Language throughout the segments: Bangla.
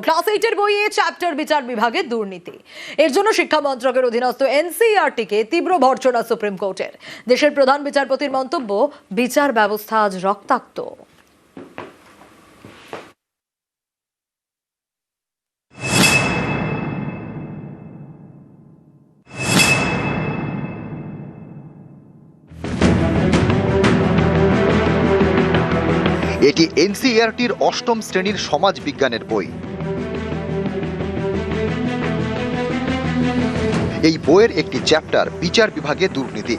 ক্লাস 8 এর বইয়ে চ্যাপ্টার বিচার বিভাগে দুর্নীতি, এর জন্য শিক্ষা মন্ত্রকের অধীনস্থ এনসিইআরটি-কে তীব্র ভর্ৎসনা সুপ্রিম কোর্টের। দেশের প্রধান বিচারপতির মন্তব্য, বিচার ব্যবস্থা আজ রক্তাক্ত। এটি এনসিইআরটির অষ্টম শ্রেণীর সমাজ বিজ্ঞানের বই। এই বইয়ের একটি চ্যাপ্টার বিচার বিভাগে দুর্নীতি।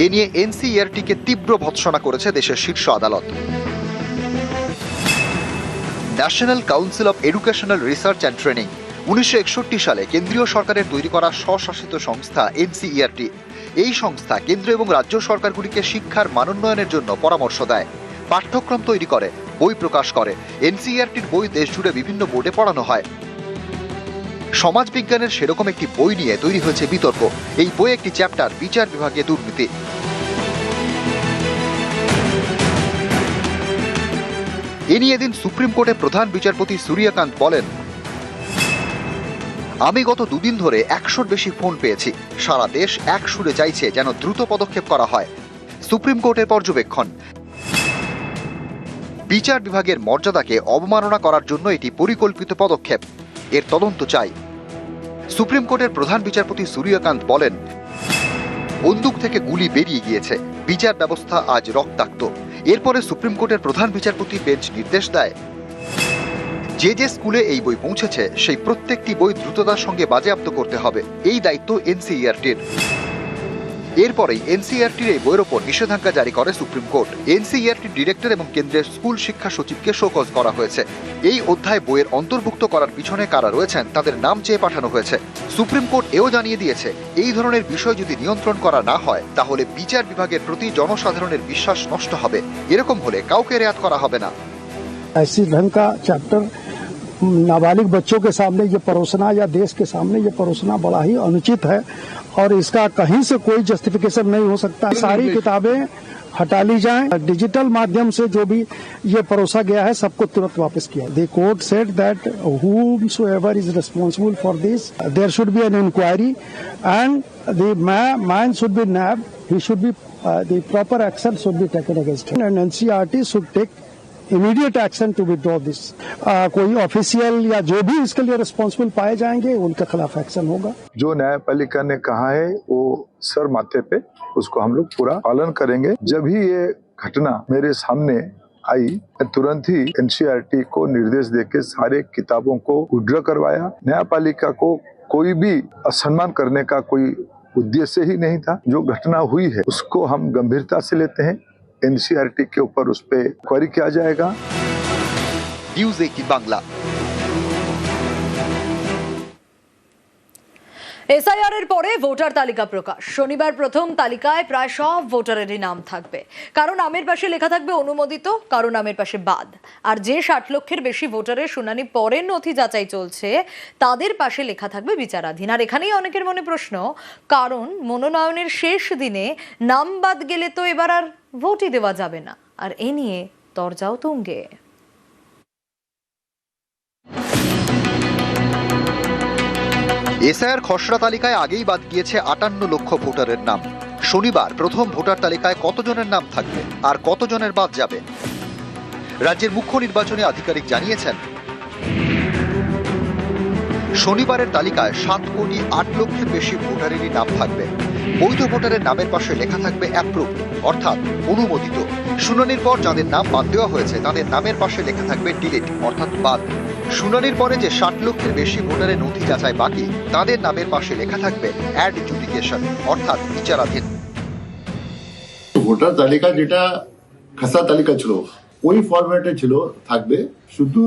এ নিয়ে এনসিইআরটি-কে তীব্র ভর্ৎসনা করেছে দেশের শীর্ষ আদালত। National council of educational research and training 1961 সালে কেন্দ্রীয় সরকারের তৈরি করা স্বশাসিত সংস্থা এনসিইআরটি। এই সংস্থা কেন্দ্র এবং রাজ্য সরকারগুলিকে শিক্ষার মানোন্নয়নের জন্য পরামর্শ দেয়, পাঠ্যক্রম তৈরি করে, বই প্রকাশ করে। এনসিইআরটির বই দেশ জুড়ে বিভিন্ন বোর্ডে পড়ানো হয়। সমাজ বিজ্ঞানের সেরকম একটি বই নিয়ে তৈরি হয়েছে বিতর্ক। এই বই একটি চ্যাপ্টার বিচার বিভাগে দুর্নীতি। এ নিয়ে এদিন সুপ্রিম কোর্টের প্রধান বিচারপতি সূর্যকান্ত বলেন, আমি গত দুদিন ধরে 100-র বেশি ফোন পেয়েছি। সারা দেশ এক সুরে চাইছে যেন দ্রুত পদক্ষেপ করা হয়। সুপ্রিম কোর্টের পর্যবেক্ষণ, বিচার বিভাগের মর্যাদাকে অবমাননা করার জন্য এটি পরিকল্পিত পদক্ষেপ। এর তদন্ত চাই। সুপ্রিম কোর্টের প্রধান বিচারপতি সূর্যকান্ত বলেন, বন্দুক থেকে গুলি বেরিয়ে গিয়েছে, বিচার ব্যবস্থা আজ রক্তাক্ত। এরপরে সুপ্রিম কোর্টের প্রধান বিচারপতি বেঞ্চ নির্দেশ দেয়, যে যে স্কুলে এই বই পৌঁছেছে সেই প্রত্যেকটি বই দ্রুততার সঙ্গে বাজেয়াপ্ত করতে হবে। এই দায়িত্ব এনসিইআরটির। এরপরেই এনসিইআরটির এই বইয়ের ওপর নিষেধাজ্ঞা জারি করে সুপ্রিম কোর্ট। এনসিইআরটির ডিরেক্টর এবং কেন্দ্রের স্কুল শিক্ষা সচিবকে শোকজ করা হয়েছে। এই অধ্যায় বইয়ের অন্তর্ভুক্ত করার পিছনে কারা রয়েছেন তাদের নাম চেয়ে পাঠানো হয়েছে। সুপ্রিম কোর্ট এও জানিয়ে দিয়েছে, এই ধরনের বিষয় যদি নিয়ন্ত্রণ করা না হয় তাহলে বিচার বিভাগের প্রতি জনসাধারণের বিশ্বাস নষ্ট হবে। এরকম হলে কাউকে রেয়াত করা হবে না। ऐसी ढंग का चैप्टर नाबालिग बच्चों के सामने ये परोसना या देश के सामने ये परोसना बड़ा ही अनुचित है और इसका कहीं से कोई जस्टिफिकेशन नहीं हो सकता। सारी किताबें हटा ली जाएं। डिजिटल माध्यम से जो भी ये परोसा गया है सबको तुरंत वापस किया। The court said that whomsoever is responsible for this, there should be an inquiry and the man should be nabbed. He should be the proper action should be taken against him and NCERT should take immediate action to withdraw this. कोई ऑफिशियल या जो भी इसके लिए रिस्पॉन्सिबल पाए जाएंगे उनके खिलाफ एक्शन होगा। जो न्यायपालिका ने कहा है वो सर माथे पे, उसको हम लोग पूरा पालन करेंगे। जब ही ये घटना मेरे सामने आई, तुरंत ही एनसीईआरटी को निर्देश देके सारे किताबों को विड्रॉ करवाया। न्यायपालिका को कोई भी असम्मान करने का कोई उद्देश्य ही नहीं था। जो घटना हुई है उसको हम गंभीरता से लेते हैं। एनसीईआरटी के ऊपर उस पर क्वेरी किया जाएगा। নিউজ 18 বাংলা। এসআইআর এর পরে ভোটার তালিকা প্রকাশ। শনিবার প্রথম তালিকায় প্রায় সব ভোটারেরই নাম থাকবে। কারো নামের পাশে লেখা থাকবে অনুমোদিত, কারো নামের পাশে বাদ। আর যে 60 লক্ষের বেশি ভোটারের শুনানি পরে নথি যাচাই চলছে তাদের পাশে লেখা থাকবে বিচারাধীন। আর এখানেই অনেকের মনে প্রশ্ন, কারণ মনোনয়নের শেষ দিনে নাম বাদ গেলে তো এবার আর ভোটই দেওয়া যাবে না। আর এ নিয়ে তরজাও তুঙ্গে। এসআইআর খসড়া তালিকায় আগেই বাদ গিয়েছে 58 লক্ষ ভোটারের নাম। শনিবার প্রথম ভোটার তালিকায় কতজনের নাম থাকবে আর কতজনের বাদ যাবে? রাজ্যের মুখ্য নির্বাচনী আধিকারিক জানিয়েছেন, শনিবারের তালিকায় 7,08,00,000 বেশি ভোটারেরই নাম থাকবে। বৈধ ভোটারের নামের পাশে লেখা থাকবে অ্যাপ্রুভ, অর্থাৎ অনুমোদিত। শুনানির পর যাদের নাম বাদ দেওয়া হয়েছে তাদের নামের পাশে লেখা থাকবে ডিলিট, অর্থাৎ বাদ। শুনানির পরে যে 60 লক্ষের বেশি ভোটারের নথি যাচাই বাকি তাদের নামের পাশে লেখা থাকবে অ্যাডজুডিকেশন, অর্থাৎ বিচারাধীন। ভোটার তালিকা যেটা খাসা তালিকা ছিল ওই ফরম্যাটে ছিল থাকবে, শুধু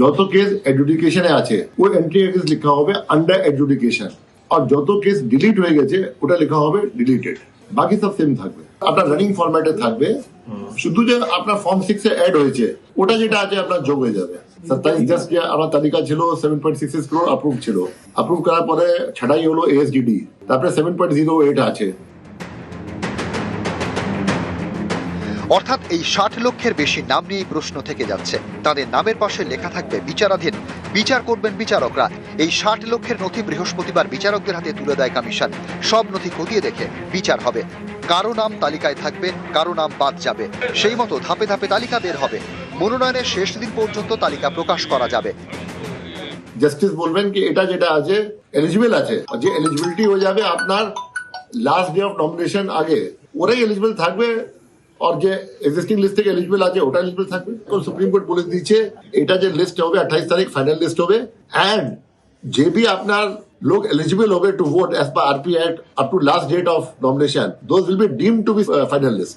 যত কেস এডজুডিকেশনে আছে ওই এন্ট্রি কেস লেখা হবে আন্ডার এডজুডিকেশন, আর যত কেস ডিলিট হয়ে গেছে ওটা লেখা হবে ডিলিটেড। বাকি সব সেম থাকবে, আপনার রানিং ফরম্যাটে থাকবে। শুধু যে আপনার ফর্ম 6 এ অ্যাড হয়েছে ওটা যেটা আছে আপনার যোগ হয়ে যাবে। 27 জাস্ট আমার তালিকা ছিল 7.66 crore অ্যাপ্রুভ ছিল। অ্যাপ্রুভ করার পরে ছাড়াই হলো এএসডিডি, তারপরে 7.08 আছে। অর্থাৎ এই 60 লক্ষের বেশি নাম নিয়েই প্রশ্ন থেকে যাচ্ছে। তাদের নামের পাশে লেখা থাকবে বিচারাধীন, বিচার করবেন বিচারকরা। এই 60 লক্ষের নথি বৃহস্পতিবার বিচারকদের হাতে তুলে দেয় কমিশন। সব নথি খতিয়ে দেখে বিচার হবে। কারো নাম তালিকায় থাকবে, কারো নাম বাদ যাবে। সেই মতো ধাপে ধাপে তালিকা বের হবে। মনোনয়নের শেষ দিন পর্যন্ত তালিকা প্রকাশ করা যাবে। জাস্টিস বলবেন কি এটা যেটা আছে এলিজিবল আছে, যে এলিজিবিলিটি হয়ে যাবে আপনার লাস্ট ডে অফ নমিনেশন আগে, ওরাই এলিজিবল থাকবে। আর যে এক্সিস্টিং লিস্ট থেকে এলিজিবল আছে ওটা এলিজিবল থাকবে। তো সুপ্রিম কোর্ট বলে দিয়েছে এটা যে লিস্ট হবে 28 তারিখ ফাইনাল লিস্ট হবে, এন্ড যে भी আপনার লোক এলিজিবল হবে to vote as per RP act up to last date of nomination, those will be deemed to be final list.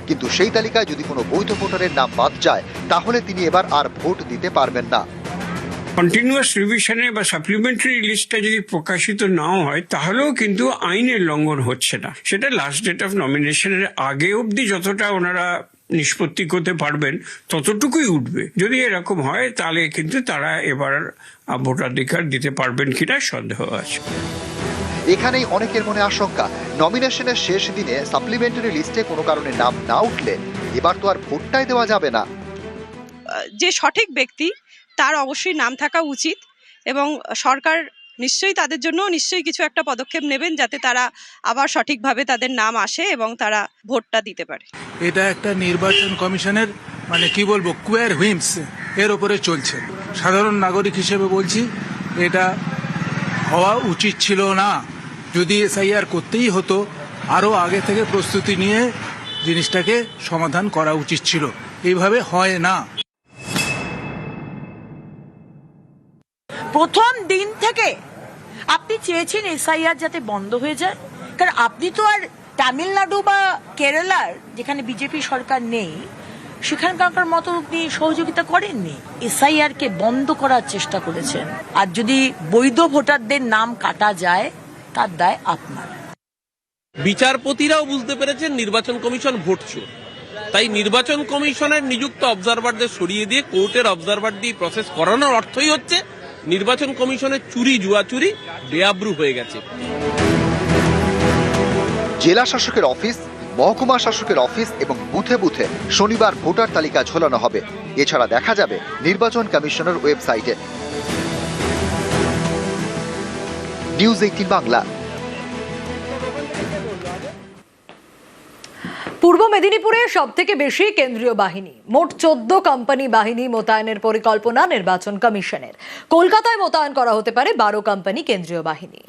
কিন্তু সেই তালিকায় যদি কোনো বৈধ ভোটারের নাম বাদ যায়, তাহলে তিনি এবার আর ভোট দিতে পারবেন না। কন্টিনিউয়াস রিভিশনে বা সাপ্লিমেন্টারি লিস্টটা যদি প্রকাশিত নাও হয় তাহলেও কিন্তু আইনের লঙ্ঘন হচ্ছে না। সেটা লাস্ট ডেট অফ নমিনেশনের আগে অবধি যতটা ওনারা নিষ্পত্তি করতে পারবেন ততটুকুই উঠবে। যদি এরকম হয় তাহলে কিন্তু তারা এবার ভোটাধিকার দিতে পারবেন কিনা সন্দেহ আছে। এখানেই অনেকের মনে আশঙ্কা, নমিনেশনের শেষ দিনে সাপ্লিমেন্টারি লিস্টে কোনো কারণে নাম না উঠলে এবার তো আর ভোটটাই দেওয়া যাবে না। যে সঠিক ব্যক্তি তার অবশ্যই নাম থাকা উচিত, এবং সরকার নিশ্চয়ই তাদের জন্য নিশ্চয়ই কিছু একটা পদক্ষেপ নেবেন যাতে তারা আবার সঠিকভাবে তাদের নাম আসে এবং তারা ভোটটা দিতে পারে। এটা একটা নির্বাচন কমিশনের কি বলবো কুয়ার হুইমস এর উপরে চলছে। সাধারণ নাগরিক হিসেবে বলছি এটা হওয়া উচিত ছিল না। যদি এসআইআর করতেই হতো আরও আগে থেকে প্রস্তুতি নিয়ে জিনিসটাকে সমাধান করা উচিত ছিল। এইভাবে হয় না। প্রথম দিন থেকে আপনি চেয়েছেন এসআইআর যাতে বন্ধ হয়ে যায়, কারণ আপনি তো আর তামিলনাড়ু বা কেরালার যেখানে বিজেপি সরকার নেই সেখানকার মতো আপনি সহযোগিতা করেননি, এসআইআর কে বন্ধ করার চেষ্টা করেছেন। আর যদি বৈধ ভোটারদের নাম কাটা যায় তার দায় আপনার। বিচারপতিরাও বুঝতে পেরেছেন নির্বাচন কমিশন ভোট চোর, তাই নির্বাচন কমিশনের নিযুক্ত অবজারভারদের সরিয়ে দিয়ে কোর্টের অবজারভার দিয়ে প্রসেস করানোর অর্থই হচ্ছে নির্বাচন কমিশনের চুরি জুয়াচুরি বেআব্রু হয়ে গেছে। জেলা শাসকের অফিস, মহকুমা শাসকের অফিস এবং বুথে বুথে শনিবার ভোটার তালিকা ঝোলানো হবে। এছাড়া দেখা যাবে নির্বাচন কমিশনের ওয়েবসাইটে। নিউজ 18 বাংলা। পূর্ব মেদিনীপুরে সব থেকে বেশি কেন্দ্রীয় বাহিনী, মোট 14 কোম্পানি বাহিনী মোতায়েনের পরিকল্পনা নির্বাচন কমিশনের। কলকাতায় মোতায়েন করা হতে পারে 12 কোম্পানি কেন্দ্রীয় বাহিনী।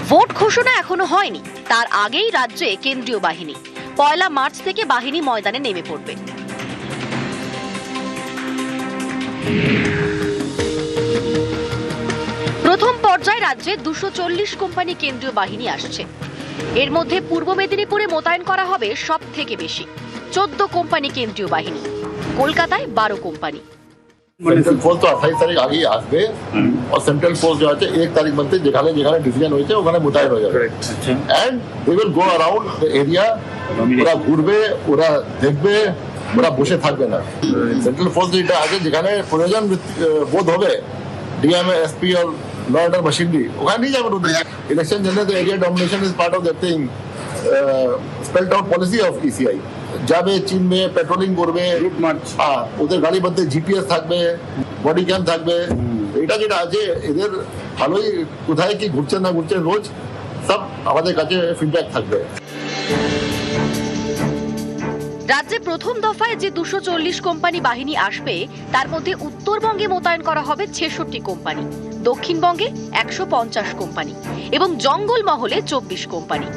ভোট ঘোষণা এখনো হয়নি, তার আগেই রাজ্যে কেন্দ্রীয় বাহিনী। 1 মার্চ থেকে বাহিনী ময়দানে নেমে পড়বে। প্রথম পর্যায়ে রাজ্যে 240 কোম্পানি কেন্দ্রীয় বাহিনী আসছে। এর মধ্যে পূর্ব মেদিনীপুরে মোতায়েন করা হবে সব থেকে বেশি, 14 কোম্পানি কেন্দ্রীয় বাহিনী। কলকাতায় 12 কোম্পানি। সেন্ট্রাল ফোর্স তো 28 তারিখ আগেই আসবে, আর সেন্ট্রাল ফোর্স যে আছে 1 তারিখ মধ্যে যেখানে যেখানে ডিসিশন হয়েছে ওখানে মোতায়েন হয়ে যাবে। And they will go around the area, ওরা ঘুরবে, ওরা দেখবে, ওরা বসে থাকবে না। সেন্ট্রাল ফোর্স যেটা আছে যেখানে প্রয়োজন বোধ হবে ডিএমএ এসপি আর ল অর্ডার মেশিনারি ওখানে নিয়ে যাবেন। ইলেকশন জন্য তো area domination is part of the thing, spelled out policy of ECI. যাবে, চিনবে, পেট্রোলিং করবে, ওদের গাড়ির মধ্যে জিপিএস থাকবে, বডি ক্যাম থাকবে। এটা যেটা আছে এদের ভালোই কোথায় কি ঘুরছে না ঘুরছে রোজ সব আমাদের কাছে ফিডব্যাক থাকবে। রাজ্যে প্রথম দফায় যে 240 কোম্পানি বাহিনী আসবে তার মধ্যে উত্তরবঙ্গে মোতায়েন করা হবে 66 কোম্পানি, দক্ষিণবঙ্গে 150 কোম্পানি এবং জঙ্গলমহলে 24 কোম্পানি।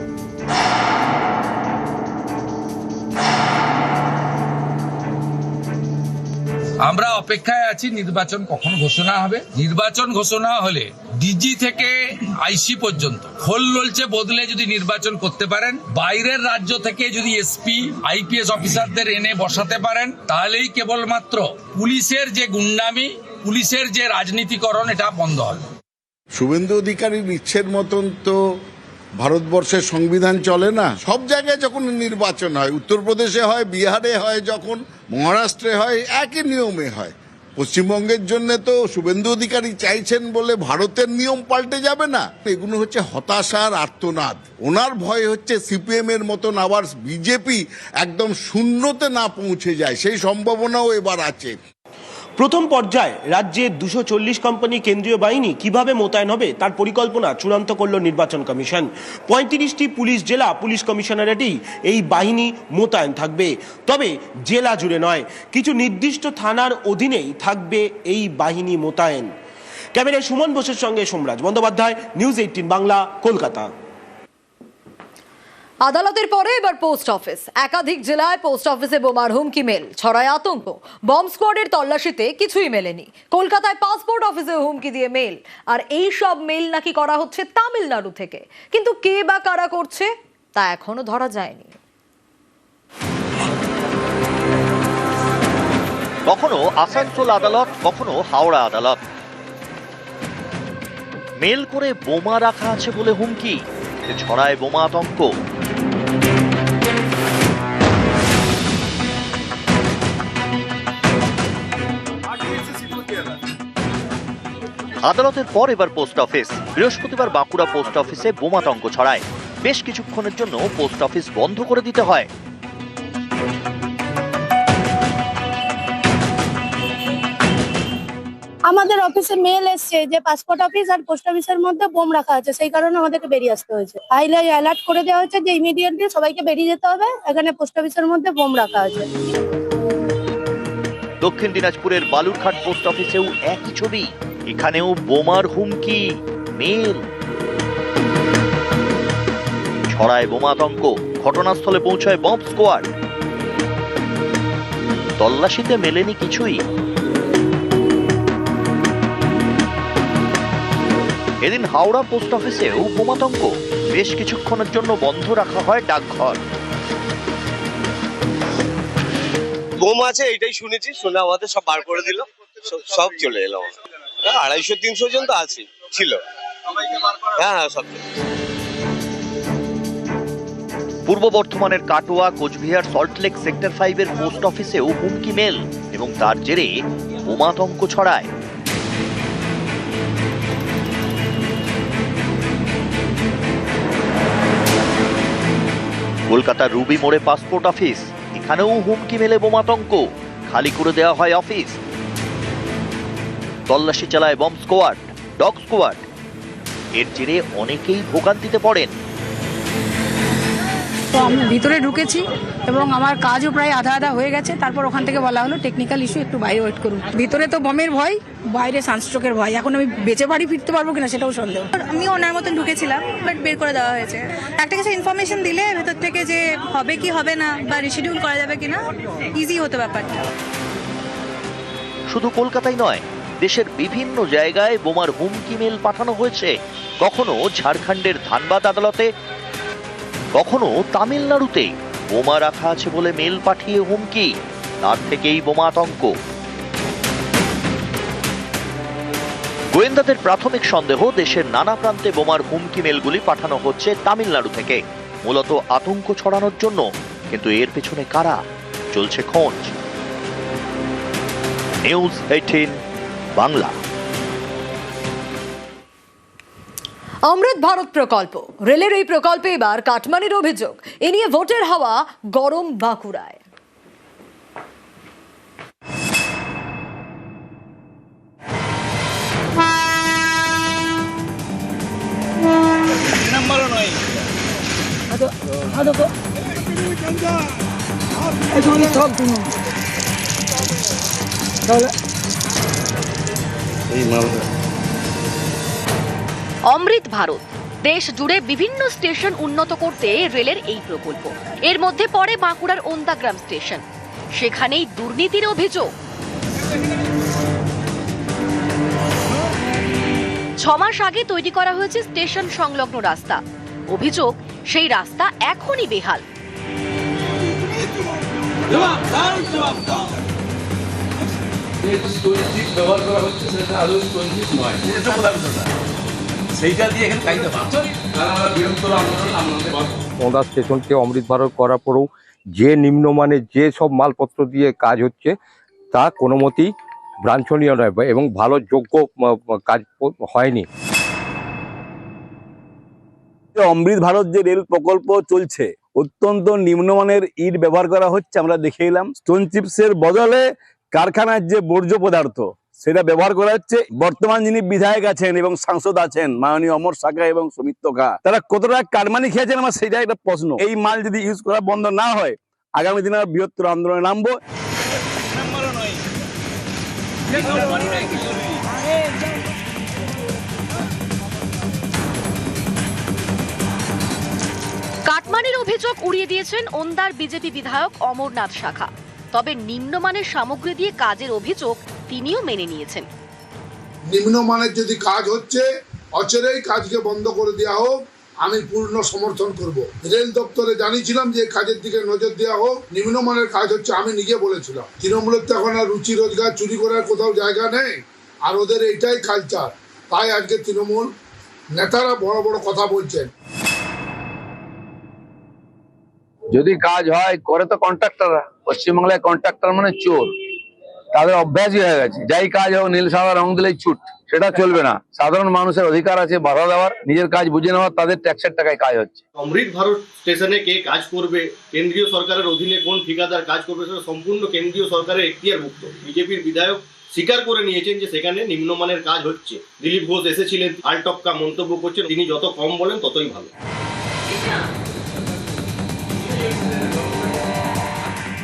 আমরা অপেক্ষায় আছি নির্বাচন কখন ঘোষণা হবে। নির্বাচন ঘোষণা হলে ডিজি থেকে আইসি পর্যন্ত খোল ললচে বদলে যদি নির্বাচন করতে পারেন, বাইরের রাজ্য থেকে যদি এসপি আইপিএস অফিসারদের এনে বসাতে পারেন, তাহলেই কেবলমাত্র পুলিশের যে গুন্ডামি, পুলিশের যে রাজনীতিকরণ এটা বন্ধ হবে। শুভেন্দু অধিকারীর ইচ্ছের মতন তো ভারতবর্ষের সংবিধান চলে না। সব জায়গায় যখন নির্বাচন হয়, উত্তরপ্রদেশে হয়, বিহারে হয়, যখন মহারাষ্ট্রে হয়, একই নিয়মে হয়। পশ্চিমবঙ্গের জন্য তো শুভেন্দু অধিকারী চাইছেন বলে ভারতের নিয়ম পাল্টে যাবে না। এগুলো হচ্ছে হতাশার আর্তনাদ। ওনার ভয় হচ্ছে সিপিএম এর মতন আবার বিজেপি একদম শূন্যতে না পৌঁছে যায়, সেই সম্ভাবনাও এবার আছে। প্রথম পর্যায়ে রাজ্যে 240 কোম্পানি কেন্দ্রীয় বাহিনী কিভাবে মোতায়েন হবে তার পরিকল্পনা চূড়ান্ত করল নির্বাচন কমিশন। 35টি পুলিশ জেলা পুলিশ কমিশনারেটেই এই বাহিনী মোতায়েন থাকবে। তবে জেলা জুড়ে নয়, কিছু নির্দিষ্ট থানার অধীনেই থাকবে এই বাহিনী মোতায়েন। ক্যামেরায় সুমন বোসের সঙ্গে সোমরাজ বন্দ্যোপাধ্যায়, নিউজ 18 বাংলা, কলকাতা। আদালতের পরে এবার পোস্ট অফিস। একাধিক জেলায় পোস্ট অফিসে বোমার হুমকি মেল, ছড়ায় আতঙ্ক। বম্ব স্কোয়াডের তল্লাশিতে কিছুই মেলেনি। কলকাতায় পাসপোর্ট অফিসে হুমকি দিয়ে মেল, আর এই সব মেল নাকি করা হচ্ছে তামিলনাড়ু থেকে। কিন্তু কে বা কারা করছে তা এখনো ধরা যায়নি। কখনো আসানসোল আদালত, কখনো হাওড়া আদালত। মেল করে বোমা রাখা আছে বলে হুমকি, ছড়ায় বোমা আতঙ্ক। আদালতের পর এবার পোস্ট অফিস। বৃহস্পতিবার বাঁকুড়া পোস্ট অফিসে বোমাতঙ্ক ছড়ায়। বেশ কিছুক্ষণের জন্য পোস্ট অফিস বন্ধ করে দিতে হয়। আমাদের অফিসে মেল এসছে যে পাসপোর্ট অফিস আর পোস্ট অফিসের মধ্যে বোম রাখা আছে, সেই কারণে আমাদেরকে বেরিয়ে আসতে হয়েছে। হাইলাই অ্যালার্ট করে দেওয়া হচ্ছে যে ইমিডিয়েটলি সবাইকে বেরিয়ে যেতে হবে, এখানে পোস্ট অফিসের মধ্যে বোম রাখা আছে। দক্ষিণ দিনাজপুরের বালুরঘাট পোস্ট অফিসেও একই ছবি। এখানেও বোমার হুমকি, মেল, ছড়ায় বোমা আতঙ্ক। ঘটনাস্থলে পৌঁছায় বম্ব স্কোয়াড। তল্লাশিতে মেলেনি কিছুই। এদিন হাওড়া পোস্ট অফিসেও বোমাতঙ্ক। বেশ কিছুক্ষণের জন্য বন্ধ রাখা হয় ডাকঘর। বোম আছে এটাই শুনেছি, শুনে আমাদের সব বার করে দিল, সব চলে এলো। 250-300 জন তো আছে ছিল। হ্যাঁ হ্যাঁ, সব। পূর্ব বর্ধমানের কাটোয়া, কোচবিহার, সল্টলেক সেক্টর 5 এর পোস্ট অফিসেও হুমকি মেল এবং তার জেরে বোমাতঙ্ক ছড়ায়। কলকাতার রুবি মোড়ে পাসপোর্ট অফিস, এখানেও হুমকি মেলে বোমাতঙ্ক। খালি করে দেওয়া হয় অফিস। তল্লাশি চালায় বম্ব স্কোয়াড, ডগ স্কোয়াড। এর জেরে অনেকেই ভোগান্তিতে পড়েন। তো আমি ভিতরে ঢুকেছি এবং আমার কাজও প্রায় আধা আধা হয়ে গেছে। তারপর ওখান থেকে বলা হলো টেকনিক্যাল ইস্যু, একটু বাইরে ওয়েট করুন। ভিতরে তো বমের ভয়, বাইরে সানস্ট্রোকের ভয়। এখন আমি বেঁচে বাড়ি ফিরতে পারবো কিনা সেটাও সন্দেহ। আমি ওনার মতন ঢুকেছিলাম, বাট বের করে দেওয়া হয়েছে। একটা কিছু ইনফরমেশন দিলে ভেতর থেকে যে হবে কি হবে না বা রিশিডিউল করা যাবে কিনা, ইজি হতো ব্যাপারটা। শুধু কলকাতায় নয়, দেশের বিভিন্ন জায়গায় বোমার হুমকি মেল পাঠানো হয়েছে। কখনো ঝাড়খণ্ডের ধানবাদ আদালতে, কখনো তামিলনাড়ুতে বোমা রাখা আছে বলে মেল পাঠিয়ে হুমকি, তার থেকেই বোমা আতঙ্ক। গোয়েন্দাদের প্রাথমিক সন্দেহ, দেশের নানা প্রান্তে বোমার হুমকি মেলগুলি পাঠানো হচ্ছে তামিলনাড়ু থেকে, মূলত আতঙ্ক ছড়ানোর জন্য। কিন্তু এর পেছনে কারা, চলছে খোঁজ। নিউজ 18 বাংলা। অমৃত ভারত প্রকল্প, রেলের এই প্রকল্পে এবার কাটমানির অভিযোগ। এ নিয়ে ভোটের হাওয়া গরম বাঁকুড়ায়। অমৃত ভারত, দেশ জুড়ে বিভিন্ন স্টেশন উন্নত করতে রেলের এই প্রকল্প। এর মধ্যে পড়ে বাঁকুড়ার ওন্দাগ্রাম স্টেশন। সেখানেই দুর্নীতির অভিযোগ। 6 মাস আগে তৈরি করা হয়েছে স্টেশন সংলগ্ন রাস্তা। অভিযোগ, সেই রাস্তা এখনই বেহাল। ওন্দা স্টেশনকে অমৃত ভারত করার পরেও যে নিম্নমানের যে সব মালপত্র দিয়ে কাজ হচ্ছে তা কোনো মতেই বাঞ্ছনীয় নয় এবং ভালো যোগ্য কাজ হয়নি। অমৃত ভারত যে রেল প্রকল্প চলছে, অত্যন্ত নিম্নমানের ইট ব্যবহার করা হচ্ছে। আমরা দেখে এলাম স্টোন চিপসের বদলে কারখানার যে বর্জ্য পদার্থ সেটা ব্যবহার করা হচ্ছে। বর্তমান যিনি বিধায়ক আছেন এবং সাংসদ আছেন মাননীয় অমর সাকা এবং সুমিত্র খা, তারা কতটা কারমানি খেয়েছেন আমার সেটা একটা প্রশ্ন। এই মাল যদি ইউজ করা বন্ধ না হয় আগামী দিনে বৃহত্তর আন্দোলনে নামবো। কাটমানির অভিযোগ উড়িয়ে দিয়েছেন ওন্দার বিজেপি বিধায়ক অমরনাথ শাখা। তবে নিম্নমানের সামগ্রী দিয়ে কাজের অভিযোগ তিনিও মেনে নিয়েছেন। নিম্নমানের যদি কাজ হচ্ছে অচিরেই কাজকে বন্ধ করে দেওয়া হোক, আমি পূর্ণ সমর্থন করব। রেল দপ্তরে জানিয়েছিলাম যে কাজের দিকে নজর দেওয়া হোক। নিম্নমানের কাজ হচ্ছে, আমি নিজে বলেছিলাম। তৃণমূলের তো এখন আর রুচি রোজগার চুরি করার কোথাও জায়গা নেই, আর ওদের এইটাই কালচার। তাই আজকে তৃণমূল নেতারা বড় বড় কথা বলছেন। যদি কাজ হয় করে তো কন্ট্রাক্টররা। পশ্চিমবাংলায় কন্ট্রাক্টর মানে চোর, তাদের অভ্যাসই হয়ে গেছে। যাই কাজ হোক নীল সাদা রং দিলেই ছুট, সেটা চলবে না। সাধারণ মানুষের অধিকার আছে বাধা দেওয়ার, নিজের কাজ বুঝে নেওয়ার। তাদের ট্যাক্সের টাকায় কাজ হচ্ছে। অমৃত ভারত স্টেশনে কে কাজ করবে, কেন্দ্রীয় সরকারের অধীনে কোন ঠিকাদার কাজ করবে, সেটা সম্পূর্ণ কেন্দ্রীয় সরকারের এখতিয়ারভুক্ত। বিজেপির বিধায়ক স্বীকার করে নিয়েছেন যে সেখানে নিম্নমানের কাজ হচ্ছে। দিলীপ ঘোষ এসেছিলেন, আলটপকা মন্তব্য করছেন। তিনি যত কম বলেন ততই ভালো।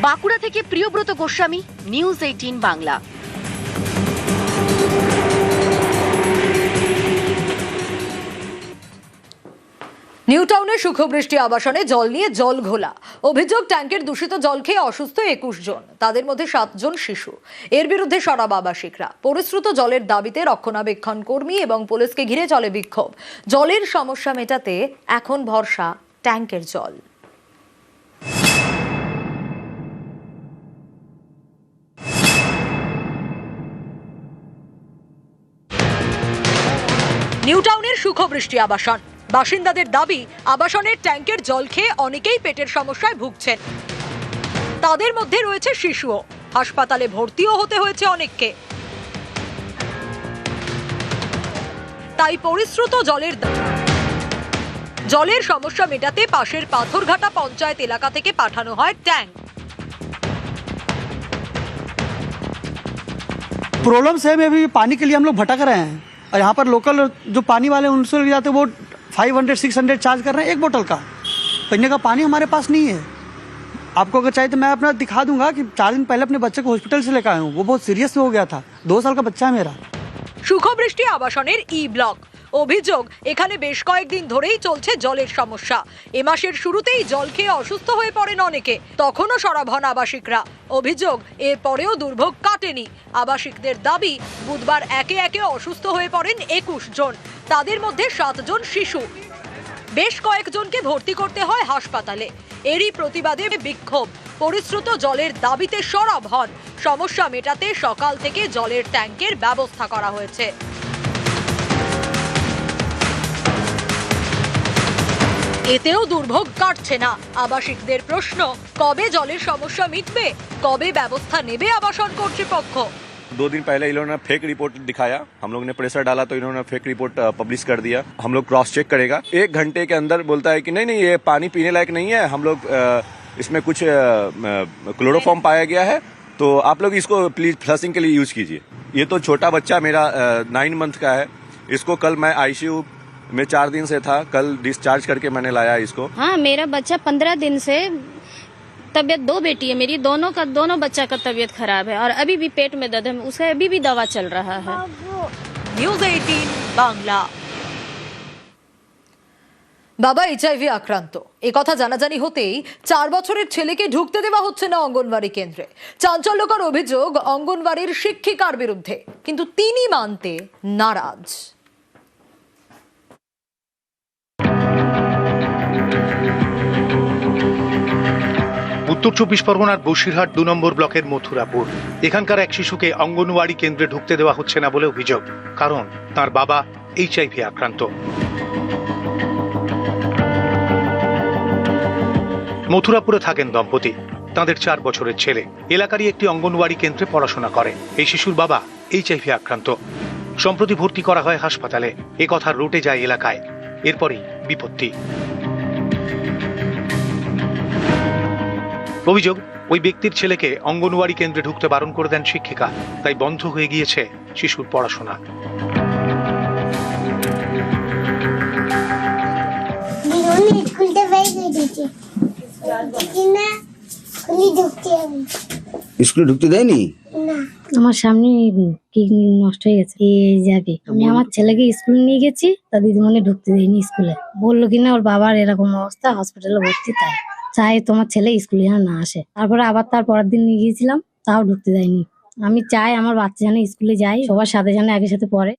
বাঁকুড়া থেকে প্রিয়ব্রত গোস্বামী, নিউজ 18 বাংলা। নিউটাউনে সুখবৃষ্টি আবাসনে জল নিয়ে জল ঘোলা। অভিযোগ ট্যাঙ্কের দূষিত জল খেয়ে অসুস্থ 21 জন, তাদের মধ্যে 7 জন শিশু। এর বিরুদ্ধে সরব আবাসিকরা। পরিশ্রুত জলের দাবিতে রক্ষণাবেক্ষণ কর্মী এবং পুলিশকে ঘিরে চলে বিক্ষোভ। জলের সমস্যা মেটাতে এখন ভরসা ট্যাঙ্কের জল। নিউটাউনের সুখবৃষ্টি আবাসন। বাসিন্দাদের দাবি, আবাসনের ট্যাঙ্কের জল খেয়ে অনেকেই পেটের সমস্যায় ভুগছেন। তাদের মধ্যে রয়েছে শিশুও। হাসপাতালে ভর্তিও হতে হয়েছে অনেককে। তাই পরিশ্রুত জলের সমস্যা মেটাতে পাশের পাথরঘাটা পঞ্চায়েত এলাকা থেকে পাঠানো হয় ট্যাঙ্ক। प्रॉब्लम से में भी पानी के लिए हम लोग भटक रहे हैं, और यहाँ पर लोकल जो पानी वाले उनसे जाते वो 500-600 चार्ज कर रहे हैं एक बोतल का। पीने का पानी हमारे पास नहीं है। आपको अगर चाहिए तो मैं अपना दिखा दूंगा कि 4 दिन पहले अपने बच्चे को हॉस्पिटल से लेकर आया हूँ। वो बहुत सीरियस हो गया था, 2 साल का बच्चा है मेरा। সুখবৃষ্টি আবাসনের ই ব্লক। অভিযোগ, এখানে বেশ কয়েকদিন ধরেই চলছে জলের সমস্যা। এ মাসের শুরুতেই জল খেয়ে অসুস্থ হয়ে পড়েন অনেকে, তখনও সরব হন আবাসিকরা। অভিযোগ, এরপরেও দুর্ভোগ কাটেনি। আবাসিকদের দাবি, বুধবার একে একে অসুস্থ হয়ে পড়েন 21 জন, তাদের মধ্যে 7 জন শিশু। বেশ কয়েকজনকে ভর্তি করতে হয় হাসপাতালে। এরই প্রতিবাদে বিক্ষোভ। পরিশ্রুত জলের দাবিতে সরব হন। সমস্যা মেটাতে সকাল থেকে জলের ট্যাঙ্কের ব্যবস্থা করা হয়েছে। এতেও দুর্ভোগ কাটছে না। আবাসিকদের প্রশ্ন, কবে জলের সমস্যা মিটবে, কবে ব্যবস্থা নেবে আবাসন কর্তৃপক্ষ। 2 दिन पहले इन्होंने फेक रिपोर्ट दिखाया, हम लोग ने प्रेशर डाला तो इन्होंने फेक रिपोर्ट पब्लिश कर दिया। हम लोग क्रॉस चेक करेगा, 1 घंटे के अंदर बोलता है कि नहीं ये पानी पीने लायक नहीं है, हम लोग इसमें कुछ क्लोरोफॉर्म पाया गया है, तो आप लोग इसको प्लीज फ्लशिंग के लिए यूज कीजिए। ये तो छोटा बच्चा मेरा 9 मंथ का है, इसको कल मैं ICU में 4 दिन से था, कल डिस्चार्ज करके मैंने लाया इसको। हाँ, मेरा बच्चा 15 दिन से, तबीयत 2 बेटी है मेरी, दोनों बच्चा का तबीयत खराब है और अभी भी पेट में दर्द है, उसका अभी भी दवा चल रहा है। নিউজ 18 বাংলা। বাবা HIV আক্রান্ত, এ কথা জানাজানি হতেই 4 বছরের ছেলেকে ঢুকতে দেওয়া হচ্ছে না অঙ্গনওয়াড়ি কেন্দ্রে। চাঞ্চল্যকর অভিযোগ অঙ্গনওয়াড়ির শিক্ষিকার বিরুদ্ধে, কিন্তু তিনি মানতে নারাজ। উত্তর 24 পরগনার বসিরহাট 2 নম্বর ব্লকের মথুরাপুর। এখানকার এক শিশুকে অঙ্গনওয়াড়ি কেন্দ্রে ঢুকতে দেওয়া হচ্ছে না বলে অভিযোগ, কারণ তার বাবা HIV আক্রান্ত। মথুরাপুরে থাকেন দম্পতি, তাদের 4 বছরের ছেলে এলাকারই একটি অঙ্গনওয়াড়ি কেন্দ্রে পড়াশোনা করে। এই শিশুর বাবা HIV আক্রান্ত। সম্প্রতি ভর্তি করা হয় হাসপাতালে। এ কথা রটে যায় এলাকায়। এরপরেই বিপত্তি। অভিযোগ, ওই ব্যক্তির ছেলেকে অঙ্গনওয়াড়ি কেন্দ্রে ঢুকতে বারণ করে দেন শিক্ষিকা। তাই বন্ধ হয়ে গিয়েছে শিশুর পড়াশোনা। স্কুলে ঢুকতে দেয়নি? আমার সামনে কিডনি নষ্ট হয়ে গেছে, যাবে। আমি আমার ছেলেকে স্কুলে নিয়ে গেছি, তার দিদিমণি ঢুকতে দেয়নি স্কুলে। বললো কিনা ওর বাবার এরকম অবস্থা, হসপিটালে ভর্তি, তাই চাই তোমার ছেলে স্কুলে যেন না আসে। তারপরে আবার তার পরের দিন নিয়ে গিয়েছিলাম, তাও ঢুকতে দেয়নি। আমি চাই আমার বাচ্চা যেন স্কুলে যায়, সবার সাথে যেন একই সাথে পড়ে।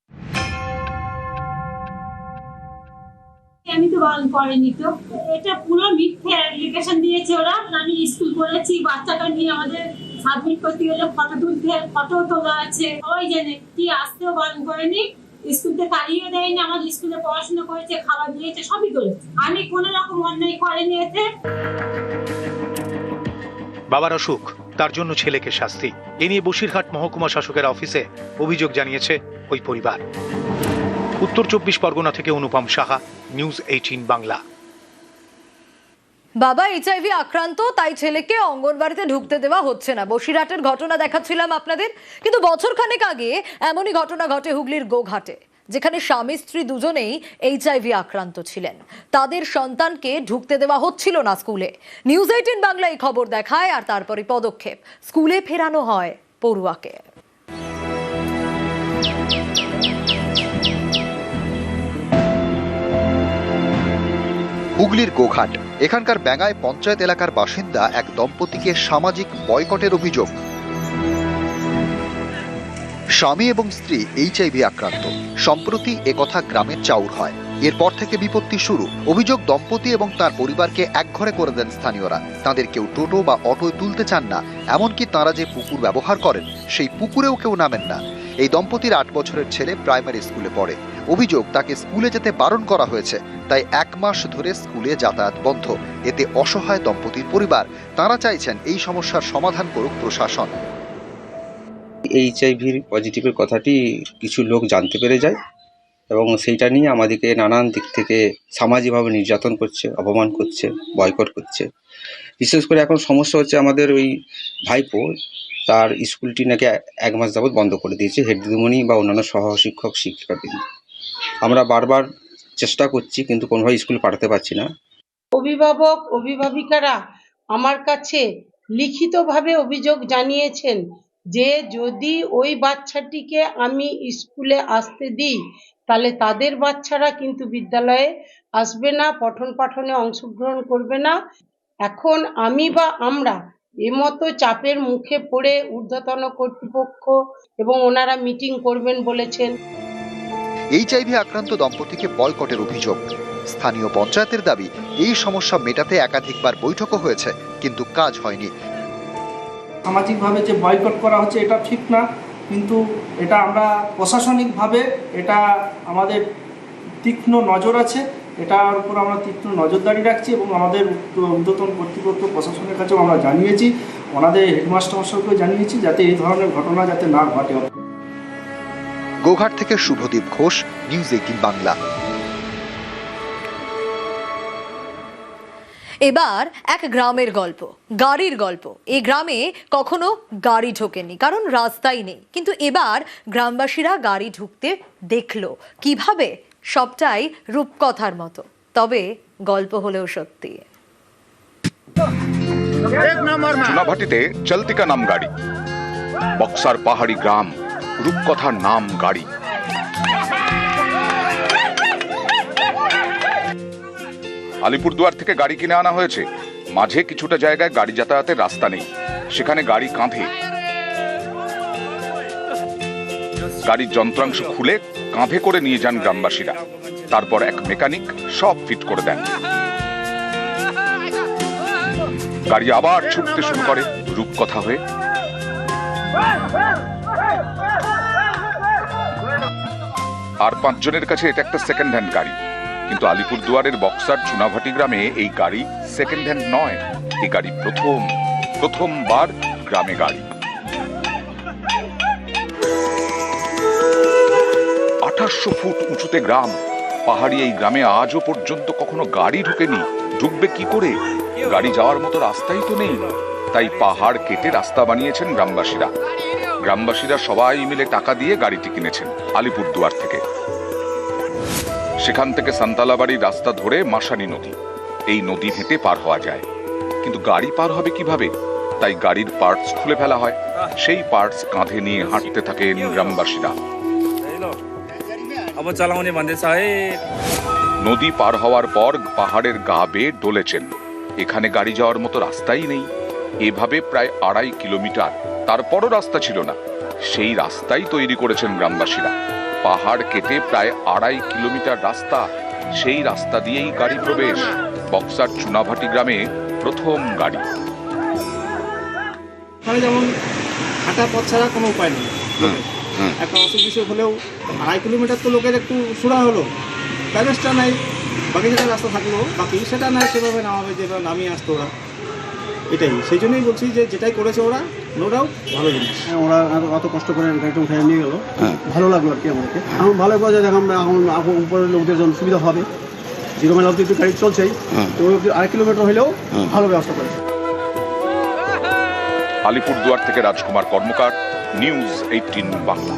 আমি তো বারণ করিনি, তো এটা পুরো মিথ্যে অ্যাপ্লিকেশন দিয়েছে ওরা। আমি স্কুল করেছি, বাচ্চাটা নিয়ে আমাদের সাবমিট করতে গেলে ফটো তুলতে, ফটো তোলা আছে, সবাই জানে। কি আসতেও বারণ করেনি, স্কুলতে তাড়িয়ে দেয়নি, আমার স্কুলে পড়াশোনা করেছে, খাবার দিয়েছে, সবই করেছে। আমি কোনো রকম অন্যায় করিনি এতে। বাবার অসুখ, তার জন্য ছেলেকে শাস্তি, এ নিয়ে বসিরহাট মহকুমা শাসকের অফিসে অভিযোগ জানিয়েছে ওই পরিবার। উত্তর 24 পরগনা থেকে অনুপম সাহা, নিউজ 18 বাংলা। বাবা HIV আক্রান্ত, তাই ছেলেকে অঙ্গনবাড়িতে ঢুকতে দেওয়া হচ্ছে না। বসিরহাটের ঘটনা দেখাচ্ছিলাম আপনাদের, কিন্তু বছরখানেক আগে এমনই ঘটনা ঘটে হুগলির গোঘাটে, যেখানে স্বামী স্ত্রী দুজনেই HIV আক্রান্ত ছিলেন। তাদের সন্তানকে ঢুকতে দেওয়া হচ্ছিল না স্কুলে। নিউজ 18 বাংলা এই খবর দেখায়, আর তারপরে পদক্ষেপ, স্কুলে ফেরানো হয় পড়ুয়াকে। হুগলির গোঘাট, এখানকার ব্যাঙায় পঞ্চায়েত এলাকার বাসিন্দা এক দম্পতিকে সামাজিক বয়কটের অভিযোগ। স্বামী এবং স্ত্রী HIV আক্রান্ত। সম্প্রতি একথা গ্রামের চাউর হয়। এরপর থেকে বিপত্তি শুরু। অভিযোগ, দম্পতি এবং তার পরিবারকে একঘরে করে দেন স্থানীয়রা। তাদের কেউ টোটো বা অটোয় তুলতে চান না, এমনকি তারা যে পুকুর ব্যবহার করেন সেই পুকুরেও কেউ নামেন না। এই দম্পতির 8 বছরের ছেলে প্রাইমারি স্কুলে পড়ে। অভিযোগ, তাকে স্কুলে যেতে বারণ করা হয়েছে, তাই 1 মাস ধরে স্কুলে যাতায়াত বন্ধ। এতে অসহায় দম্পতির পরিবার। তারা চাইছেন এই সমস্যার সমাধান করুক প্রশাসন। HIV পজিটিভের কথাটি কিছু লোক জানতে পেরে যায় এবং সেইটা নিয়ে আমাদেরকে নানান দিক থেকে সামাজিকভাবে নির্যাতন করছে, অপমান করছে, বয়কট করছে। বিশেষ করে এখন সমস্যা হচ্ছে আমাদের ওই ভাইপো, তার স্কুলটি নাকি 1 মাস যাবৎ বন্ধ করে দিয়েছে হেড দিদিমণি বা অন্যান্য সহশিক্ষক শিক্ষিকাবৃন্দ। আমরা বারবার চেষ্টা করছি, কিন্তু কোনোভাবে স্কুলে পাঠাতে পারছি না। অভিভাবক অভিভাবিকারা আমার কাছে লিখিতভাবে অভিযোগ জানিয়েছেন যে যদি ওই বাচ্চাটিকে আমি স্কুলে আসতে দিই, তাহলে তাদের বাচ্চারা কিন্তু বিদ্যালয়ে আসবে না, পঠন পাঠনে অংশগ্রহণ করবে না। এখন আমি বা আমরা এমতো চাপের মুখে পড়ে ঊর্ধ্বতন কর্তৃপক্ষ এবং ওনারা মিটিং করবেন বলেছেন। HIV আক্রান্ত দম্পতিকে বয়কটের অভিযোগ। স্থানীয় পঞ্চায়েতের দাবি, এই সমস্যা মেটাতে একাধিকবার বৈঠকও হয়েছে, কিন্তু কাজ হয়নি। সামাজিকভাবে যে বয়কট করা হচ্ছে এটা ঠিক না, কিন্তু এটা আমরা প্রশাসনিকভাবে এটা আমাদের তীক্ষ্ণ নজর আছে, এটার উপর আমরা তীক্ষ্ণ নজরদারি রাখছি এবং আমাদের ঊর্ধ্বতন কর্তৃপক্ষ প্রশাসনের কাছেও আমরা জানিয়েছি, ওনাদের হেডমাস্টার মশাইকেও জানিয়েছি, যাতে এই ধরনের ঘটনা যাতে না ঘটে। গোঘাট থেকে শুভদীপ ঘোষ, নিউজ 18 বাংলা। এবার এক গ্রামের গল্প, গাড়ির গল্প। এই গ্রামে কখনো গাড়ি ঢোকেনি, কারণ রাস্তাই নেই। কিন্তু এবার গ্রামবাসীরা গাড়ি ঢুকতে দেখলো। কিভাবে? সবটাই রূপকথার মতো, তবে গল্প হলেও সত্যি। চুনাভাটিতে চলতিকা নাম গাড়ি, বক্সার পাহাড়ি গ্রাম, রূপকথার নাম গাড়ি। আলিপুরদুয়ার থেকে গাড়ি কিনে আনা হয়েছে। মাঝে কিছুটা জায়গায় গাড়ি যাতায়াতের রাস্তা নেই, সেখানে গাড়ি কাঁধে। গাড়ির যন্ত্রাংশ খুলে কাঁধে করে নিয়ে যান গ্রামবাসীরা। তারপর এক মেকানিক সব ফিট করে দেন। গাড়ি আবার ছুটতে শুরু করে রূপকথা হয়ে। আর 5 জনের কাছে এটা একটা সেকেন্ড হ্যান্ড গাড়ি। কিন্তু আলিপুরদুয়ারের বক্সার চুনাভাটি গ্রামে এই গাড়ি সেকেন্ড হ্যান্ড নয়, এই গাড়ি প্রথম। প্রথমবার গ্রামে গাড়ি। 2800 ফুট উঁচুতে গ্রাম। পাহাড়ি এই গ্রামে আজও পর্যন্ত কখনো গাড়ি ঢুকেনি। ঢুকবে কি করে? গাড়ি যাওয়ার মতো রাস্তাই তো নেই। তাই পাহাড় কেটে রাস্তা বানিয়েছেন গ্রামবাসীরা। গ্রামবাসীরা সবাই মিলে টাকা দিয়ে গাড়িটি কিনেছেন আলিপুরদুয়ার থেকে। সেখান থেকে সান্তালাবাড়ির রাস্তা ধরে মাসানি নদী। এই নদী হেঁটে পার হওয়া যায়, কিন্তু গাড়ি পার হবে কিভাবে? তাই গাড়ির পার্টস খুলে ফেলা হয়। সেই পার্টস কাঁধে নিয়ে হাঁটতে থাকেন গ্রামবাসীরা। নদী পার হওয়ার পর পাহাড়ের গা বেয়ে ডলেছেন। এখানে গাড়ি যাওয়ার মতো রাস্তাই নেই। এভাবে প্রায় 2.5 কিলোমিটার। তারপরও রাস্তা ছিল না। সেই রাস্তাই তৈরি করেছেন গ্রামবাসীরা। পাহাড় কেটে প্রায় 2.5 কিলোমিটার রাস্তা। সেই রাস্তা দিয়েই গাড়ি প্রবেশ। বক্সার চুনাভাটি গ্রামে প্রথম গাড়ি। যেমন হাঁটা পথ ছাড়া কোনো উপায় নেই। একটা অসুখ বিসুখ হলেও 2.5 কিলোমিটার তো লোকের একটু সুরা হলো, ব্যালেন্সটা নাই। বাকি যেটা রাস্তা থাকলো বাকি সেটা নাই, সেভাবে নামাবে যেভাবে নামিয়ে আসতো ওরা। এটাই, সেই জন্যই বলছি যে যেটাই করেছে ওরা নো ডাউট ভালো জিনিস। ওরা অত কষ্ট করে গাড়িটা উঠে নিয়ে গেল, ভালো লাগলো আর কি আমাদেরকে। এখন ভালো করে দেখো আমরা এখন উপরের লোকদের জন্য সুবিধা হবে। 0 মাইল অব্দি একটু গাড়ি চলছেই, তো 2.5 কিলোমিটার হলেও ভালো ব্যবস্থা করেছে। আলিপুরদুয়ার থেকে রাজকুমার কর্মকার, নিউজ 18 বাংলা।